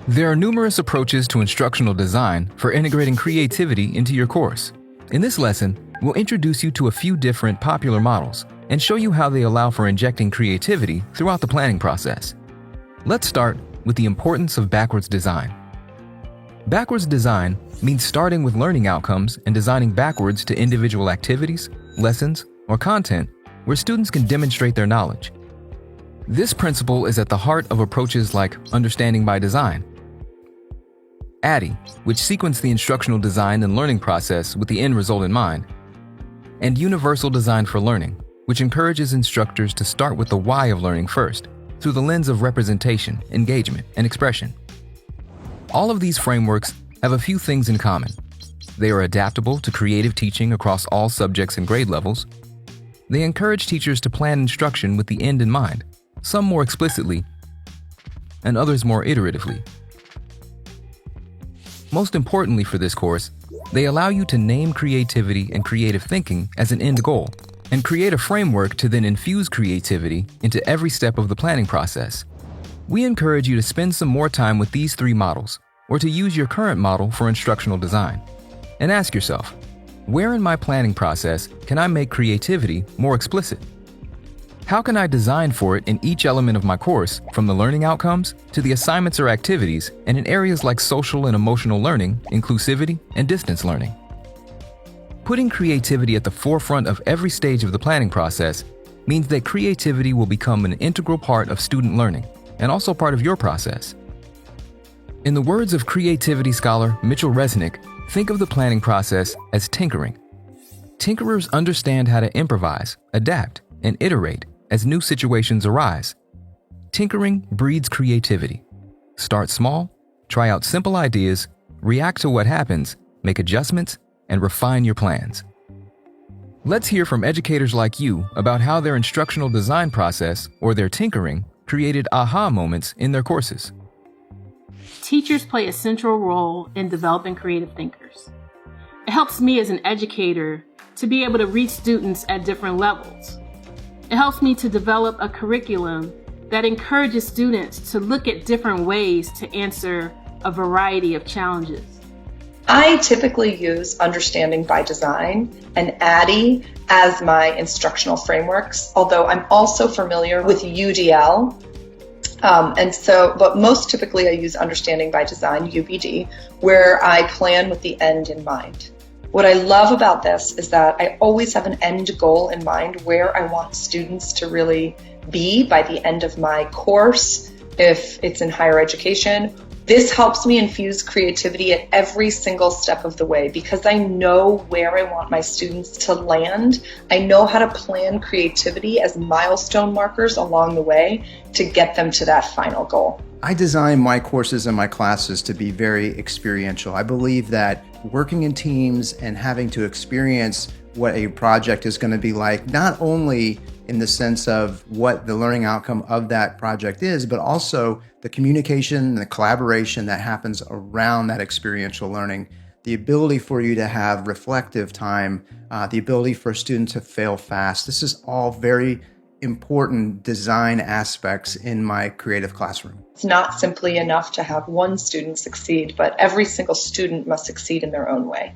There are numerous approaches to instructional design for integrating creativity into your course. In this lesson, we'll introduce you to a few different popular models and show you how they allow for injecting creativity throughout the planning process. Let's start with the importance of backwards design. Backwards design means starting with learning outcomes and designing backwards to individual activities, lessons, or content where students can demonstrate their knowledge. This principle is at the heart of approaches like understanding by design, ADDIE, which sequence the instructional design and learning process with the end result in mind, and universal design for learning, which encourages instructors to start with the why of learning first, through the lens of representation, engagement, and expression. All of these frameworks have a few things in common. They are adaptable to creative teaching across all subjects and grade levels. They encourage teachers to plan instruction with the end in mind, some more explicitly, and others more iteratively. Most importantly for this course, they allow you to name creativity and creative thinking as an end goal, and create a framework to then infuse creativity into every step of the planning process. We encourage you to spend some more time with these three models, or to use your current model for instructional design, and ask yourself, where in my planning process can I make creativity more explicit? How can I design for it in each element of my course, from the learning outcomes to the assignments or activities, and in areas like social and emotional learning, inclusivity, and distance learning? Putting creativity at the forefront of every stage of the planning process means that creativity will become an integral part of student learning, and also part of your process. In the words of creativity scholar Mitchell Resnick, think of the planning process as tinkering. Tinkerers understand how to improvise, adapt, and iterate as new situations arise. Tinkering breeds creativity. Start small, try out simple ideas, react to what happens, make adjustments, and refine your plans. Let's hear from educators like you about how their instructional design process, or their tinkering, created aha moments in their courses. Teachers play a central role in developing creative thinkers. It helps me as an educator to be able to reach students at different levels. It helps me to develop a curriculum that encourages students to look at different ways to answer a variety of challenges. I typically use Understanding by Design and ADDIE as my instructional frameworks, although I'm also familiar with UDL. But most typically I use Understanding by Design, UBD, where I plan with the end in mind. What I love about this is that I always have an end goal in mind, where I want students to really be by the end of my course, if it's in higher education. This helps me infuse creativity at every single step of the way, because I know where I want my students to land. I know how to plan creativity as milestone markers along the way to get them to that final goal. I design my courses and my classes to be very experiential. I believe that working in teams and having to experience what a project is going to be like, not only in the sense of what the learning outcome of that project is, but also the communication and the collaboration that happens around that experiential learning, the ability for you to have reflective time, the ability for a student to fail fast. This is all very important design aspects in my creative classroom. It's not simply enough to have one student succeed, but every single student must succeed in their own way.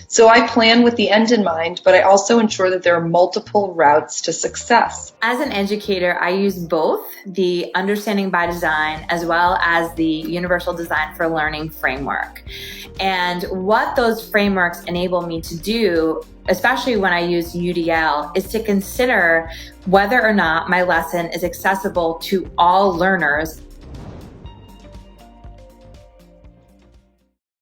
So I plan with the end in mind, but I also ensure that there are multiple routes to success. As an educator, I use both the Understanding by Design as well as the Universal Design for Learning framework. And what those frameworks enable me to do, especially when I use UDL, is to consider whether or not my lesson is accessible to all learners